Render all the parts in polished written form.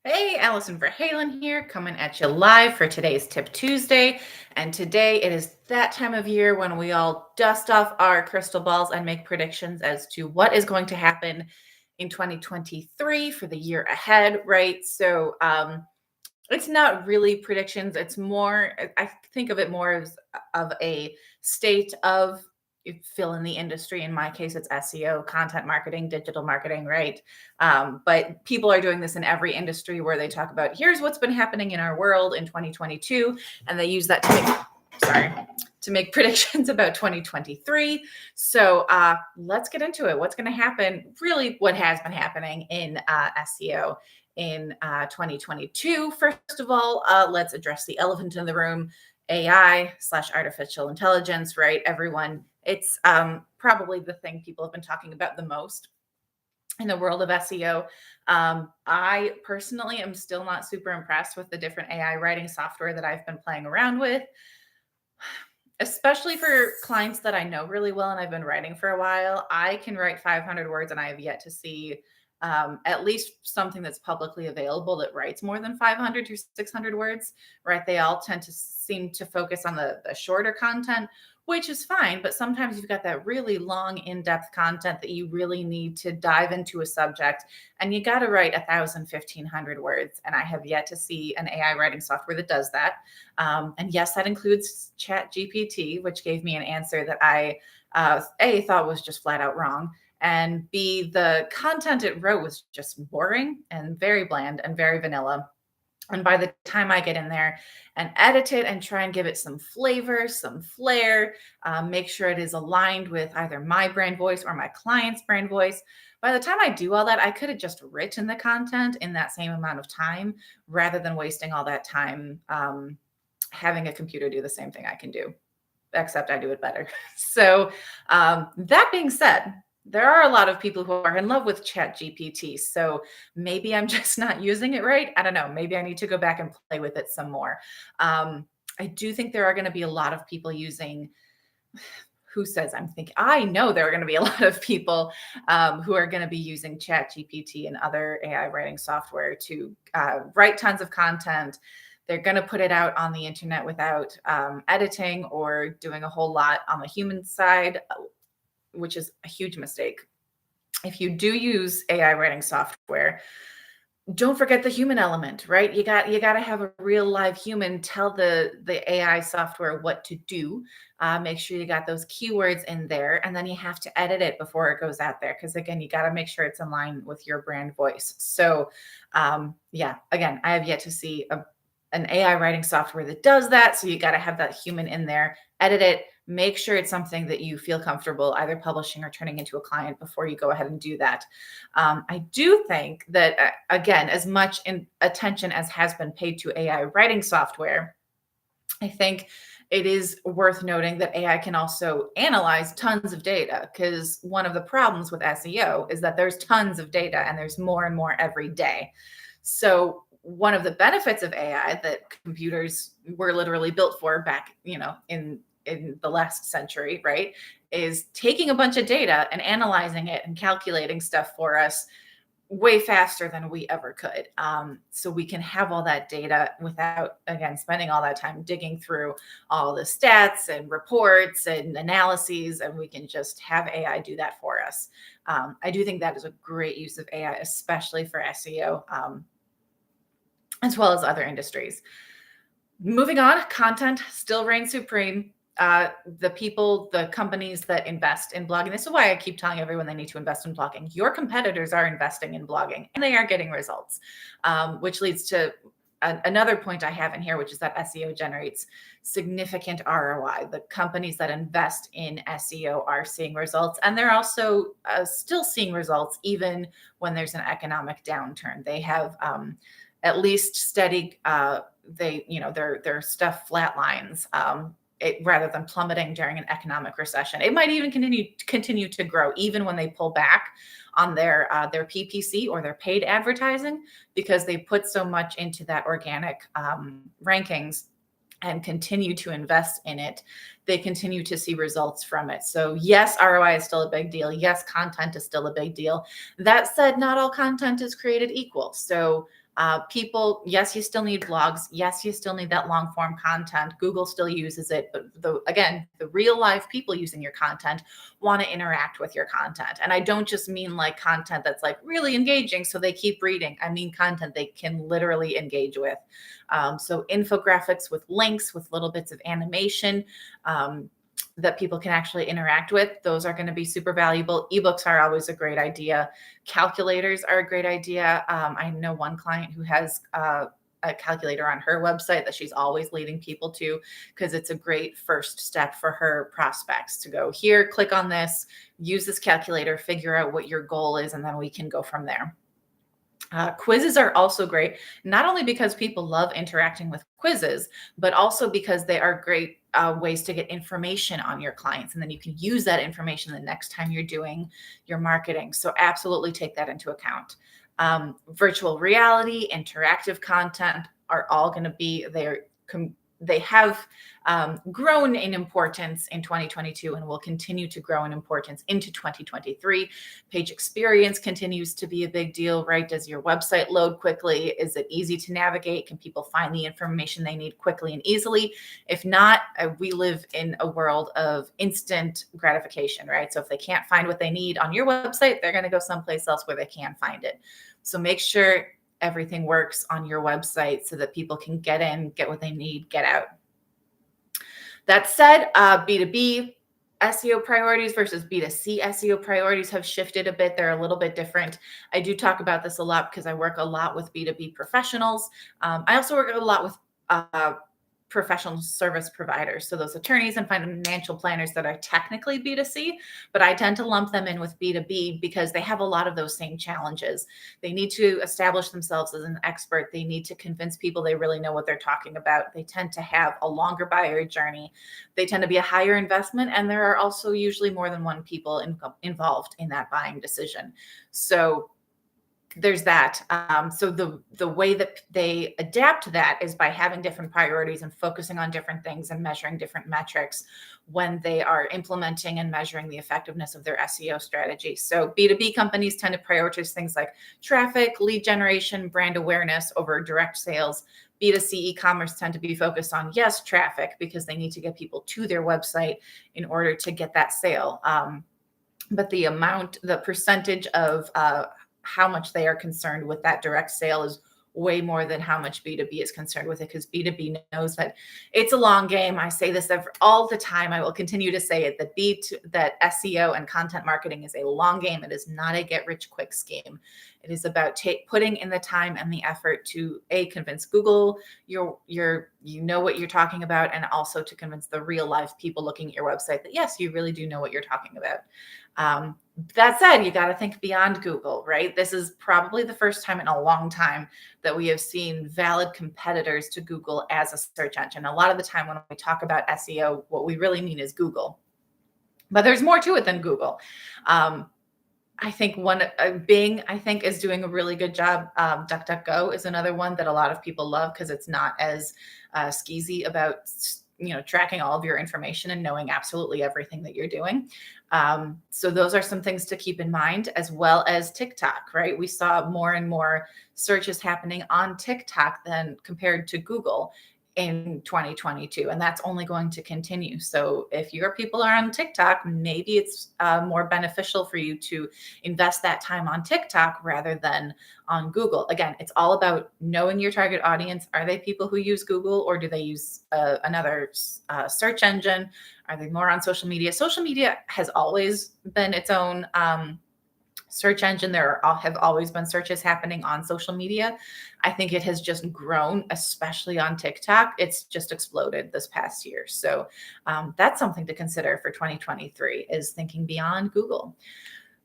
Hey, Allison Verhalen here, coming at you live for today's Tip Tuesday. And today it is that time of year when we all dust off our crystal balls and make predictions as to what is going to happen in 2023 for the year ahead, right? It's not really predictions. It's more, I think of it more as of a state of fill in the industry. In my case, it's SEO, content marketing, digital marketing, right? But people are doing this in every industry where they talk about here's what's been happening in our world in 2022, and they use that to make predictions about 2023. Let's get into it. What's going to happen? Really, what has been happening in SEO in 2022. First of all, let's address the elephant in the room: AI/artificial intelligence. Right, everyone. It's probably the thing people have been talking about the most in the world of SEO. I personally am still not super impressed with the different AI writing software that I've been playing around with, especially for clients that I know really well and I've been writing for a while. I can write 500 words and I have yet to see at least something that's publicly available that writes more than 500 to 600 words, right? They all tend to seem to focus on the shorter content, which is fine. But sometimes you've got that really long, in-depth content that you really need to dive into a subject, and you got to write 1,000, 1,500 words. And I have yet to see an AI writing software that does that. And yes, that includes Chat GPT, which gave me an answer that I, A, thought was just flat out wrong, and B, the content it wrote was just boring and very bland and very vanilla. And by the time I get in there and edit it and try and give it some flavor, some flair, make sure it is aligned with either my brand voice or my client's brand voice, by the time I do all that, I could have just written the content in that same amount of time rather than wasting all that time having a computer do the same thing I can do, except I do it better. That being said, there are a lot of people who are in love with Chat GPT. So maybe I'm just not using it right. I don't know. Maybe I need to go back and play with it some more. I do think there are going to be a lot of people using. Who says I'm thinking? I know there are going to be a lot of people who are going to be using Chat GPT and other AI writing software to write tons of content. They're going to put it out on the internet without editing or doing a whole lot on the human side, which is a huge mistake. If you do use AI writing software, don't forget the human element, right? You got to have a real live human tell the AI software what to do. Make sure you got those keywords in there, and then you have to edit it before it goes out there. Because again, you got to make sure it's in line with your brand voice. Again, I have yet to see an AI writing software that does that. So you got to have that human in there, edit it, make sure it's something that you feel comfortable either publishing or turning into a client before you go ahead and do that. I do think that, again, as much attention as has been paid to AI writing software, I think it is worth noting that AI can also analyze tons of data, because one of the problems with SEO is that there's tons of data and there's more and more every day. So one of the benefits of AI that computers were literally built for back, in the last century, right, is taking a bunch of data and analyzing it and calculating stuff for us way faster than we ever could. So we can have all that data without, again, spending all that time digging through all the stats and reports and analyses, and we can just have AI do that for us. I do think that is a great use of AI, especially for SEO, as well as other industries. Moving on, content still reigns supreme. The companies that invest in blogging, this is why I keep telling everyone they need to invest in blogging. Your competitors are investing in blogging and they are getting results, which leads to another point I have in here, which is that SEO generates significant ROI. The companies that invest in SEO are seeing results, and they're also still seeing results even when there's an economic downturn. They have at least steady, their stuff flatlines, rather than plummeting during an economic recession. It might even continue to grow even when they pull back on their PPC or their paid advertising, because they put so much into that organic rankings and continue to invest in it. They continue to see results from it. So yes, ROI is still a big deal. Yes, content is still a big deal. That said, not all content is created equal. So People, yes, you still need blogs. Yes, you still need that long form content. Google still uses it, but again, the real life people using your content want to interact with your content. And I don't just mean like content that's like really engaging so they keep reading. I mean content they can literally engage with. So infographics with links, with little bits of animation. That people can actually interact with. Those are going to be super valuable. Ebooks are always a great idea. Calculators are a great idea. I know one client who has a calculator on her website that she's always leading people to, because it's a great first step for her prospects to go here, click on this, use this calculator, figure out what your goal is, and then we can go from there. Quizzes are also great, not only because people love interacting with quizzes, but also because they are great ways to get information on your clients. And then you can use that information the next time you're doing your marketing. So absolutely take that into account. Virtual reality, interactive content are all going to be there. They have grown in importance in 2022 and will continue to grow in importance into 2023. Page experience continues to be a big deal, right? Does your website load quickly? Is it easy to navigate? Can people find the information they need quickly and easily? If not, we live in a world of instant gratification, right? So if they can't find what they need on your website, they're going to go someplace else where they can find it. So make sure everything works on your website so that people can get in, get what they need, get out. That said, B2B SEO priorities versus B2C SEO priorities have shifted a bit. They're a little bit different. I do talk about this a lot because I work a lot with B2B professionals. I also work a lot with professional service providers. So those attorneys and financial planners that are technically B2C, but I tend to lump them in with B2B because they have a lot of those same challenges. They need to establish themselves as an expert. They need to convince people they really know what they're talking about. They tend to have a longer buyer journey. They tend to be a higher investment, and there are also usually more than one people involved in that buying decision. So there's that. So the way that they adapt to that is by having different priorities and focusing on different things and measuring different metrics when they are implementing and measuring the effectiveness of their SEO strategy. So B2B companies tend to prioritize things like traffic, lead generation, brand awareness over direct sales. B2C e-commerce tend to be focused on, yes, traffic, because they need to get people to their website in order to get that sale. But the percentage of how much they are concerned with that direct sale is way more than how much B2B is concerned with it, because B2B knows that it's a long game. I say this all the time. I will continue to say it, that SEO and content marketing is a long game. It is not a get rich quick scheme. It is about putting in the time and the effort to convince Google you know what you're talking about, and also to convince the real life people looking at your website that yes, you really do know what you're talking about. That said, you got to think beyond Google, right? This is probably the first time in a long time that we have seen valid competitors to Google as a search engine. A lot of the time when we talk about SEO, what we really mean is Google. But there's more to it than Google. I think Bing, I think, is doing a really good job. DuckDuckGo is another one that a lot of people love because it's not as skeezy about tracking all of your information and knowing absolutely everything that you're doing. So those are some things to keep in mind, as well as TikTok, right? We saw more and more searches happening on TikTok than compared to Google in 2022, and that's only going to continue. So if your people are on TikTok, maybe it's more beneficial for you to invest that time on TikTok rather than on Google. Again, it's all about knowing your target audience. Are they people who use Google, or do they use another search engine? Are they more on social media? Social media has always been its own search engine. There have always been searches happening on social media. I think it has just grown, especially on TikTok. It's just exploded this past year. So that's something to consider for 2023, is thinking beyond Google.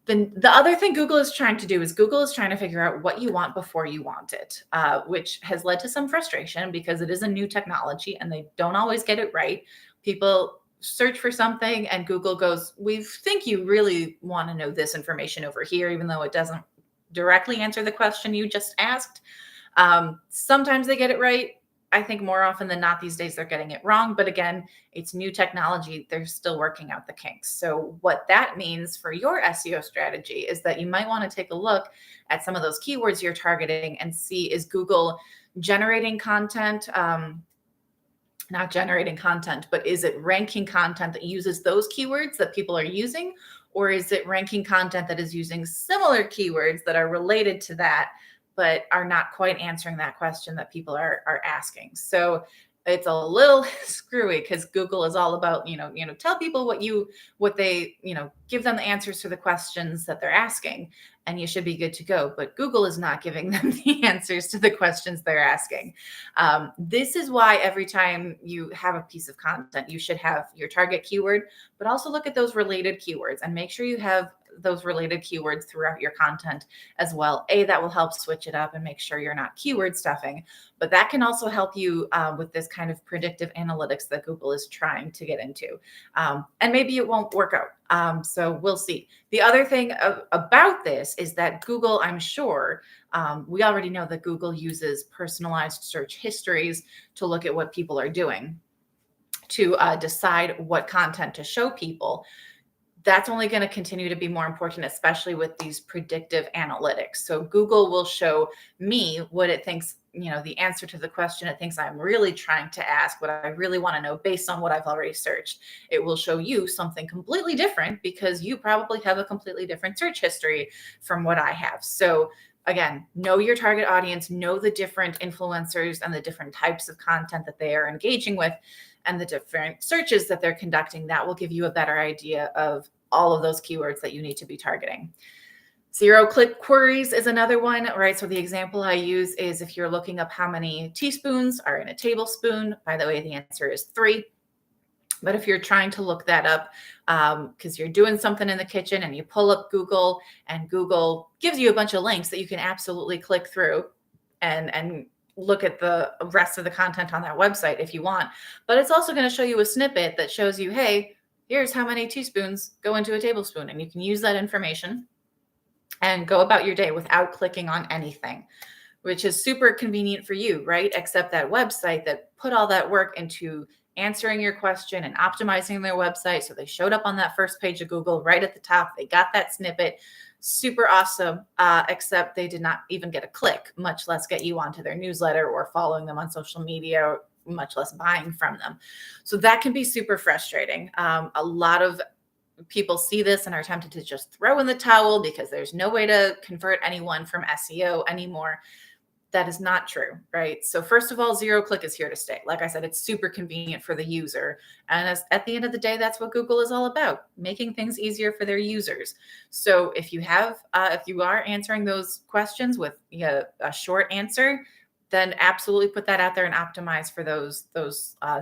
The other thing Google is trying to do is Google is trying to figure out what you want before you want it, which has led to some frustration because it is a new technology and they don't always get it right. People search for something and Google goes, we think you really want to know this information over here, even though it doesn't directly answer the question you just asked. Sometimes they get it right. I think more often than not these days they're getting it wrong. But again, it's new technology. They're still working out the kinks. So what that means for your SEO strategy is that you might want to take a look at some of those keywords you're targeting and see, is Google generating content, not generating content, but is it ranking content that uses those keywords that people are using? Or is it ranking content that is using similar keywords that are related to that, but are not quite answering that question that people are asking? So it's a little screwy because Google is all about, tell people what they, give them the answers to the questions that they're asking, and you should be good to go. But Google is not giving them the answers to the questions they're asking. This is why every time you have a piece of content, you should have your target keyword, but also look at those related keywords and make sure you have those related keywords throughout your content as well. That will help switch it up and make sure you're not keyword stuffing, but that can also help you with this kind of predictive analytics that Google is trying to get into. And maybe it won't work out. So we'll see. The other thing about this is that Google, I'm sure, we already know that Google uses personalized search histories to look at what people are doing to decide what content to show people. That's only going to continue to be more important, especially with these predictive analytics. So Google will show me what it thinks, the answer to the question it thinks I'm really trying to ask, what I really want to know based on what I've already searched. It will show you something completely different because you probably have a completely different search history from what I have. So again, know your target audience, know the different influencers and the different types of content that they are engaging with and the different searches that they're conducting. That will give you a better idea of all of those keywords that you need to be targeting. Zero-click queries is another one, right? So the example I use is if you're looking up how many teaspoons are in a tablespoon. By the way, the answer is 3. But if you're trying to look that up because you're doing something in the kitchen and you pull up Google and Google gives you a bunch of links that you can absolutely click through and look at the rest of the content on that website if you want. But it's also going to show you a snippet that shows you, hey, here's how many teaspoons go into a tablespoon. And you can use that information and go about your day without clicking on anything, which is super convenient for you, right? Except that website that put all that work into answering your question and optimizing their website. So they showed up on that first page of Google right at the top. They got that snippet. Super awesome, except they did not even get a click, much less get you onto their newsletter or following them on social media, much less buying from them. So that can be super frustrating. A lot of people see this and are tempted to just throw in the towel because there's no way to convert anyone from SEO anymore. That is not true, right? So first of all, zero-click is here to stay. Like I said, it's super convenient for the user. And at the end of the day, that's what Google is all about, making things easier for their users. So if you are answering those questions with a short answer, then absolutely put that out there and optimize for those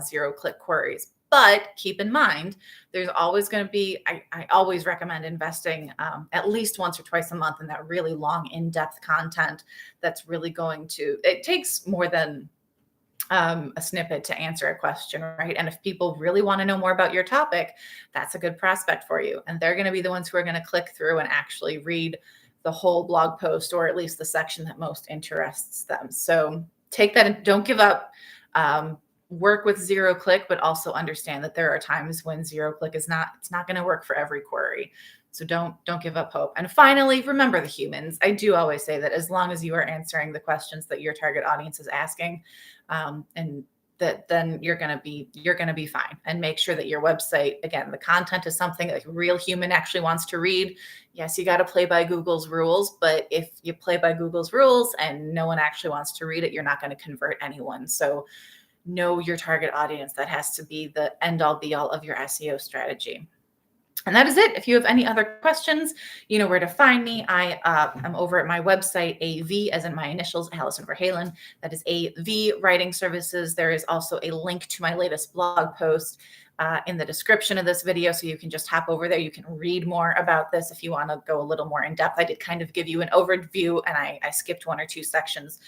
zero-click queries. But keep in mind, there's always going to be, I always recommend investing at least once or twice a month in that really long, in-depth content that's really going to, it takes more than a snippet to answer a question, right? And if people really want to know more about your topic, that's a good prospect for you. And they're going to be the ones who are going to click through and actually read the whole blog post, or at least the section that most interests them. So take that and don't give up. Work with zero-click, but also understand that there are times when zero-click it's not going to work for every query. So don't give up hope. And finally, remember the humans. I do always say that as long as you are answering the questions that your target audience is asking, and that then you're going to be fine. And make sure that your website, again, the content is something like a real human actually wants to read. Yes, you got to play by Google's rules, but if you play by Google's rules and no one actually wants to read it, you're not going to convert anyone. So know your target audience. That has to be the end all be all of your SEO strategy. And that is it. If you have any other questions, you know where to find me. I'm over at my website, AV, as in my initials, Allison Verhalen. That is AV Writing Services. There is also a link to my latest blog post in the description of this video. So you can just hop over there. You can read more about this if you want to go a little more in depth. I did kind of give you an overview, and I skipped one or two sections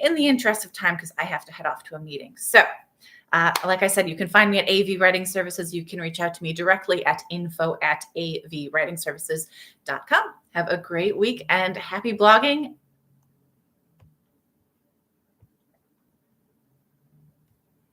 in the interest of time because I have to head off to a meeting. So like I said, you can find me at AV Writing Services. You can reach out to me directly at info@avwritingservices.com. Have a great week and happy blogging.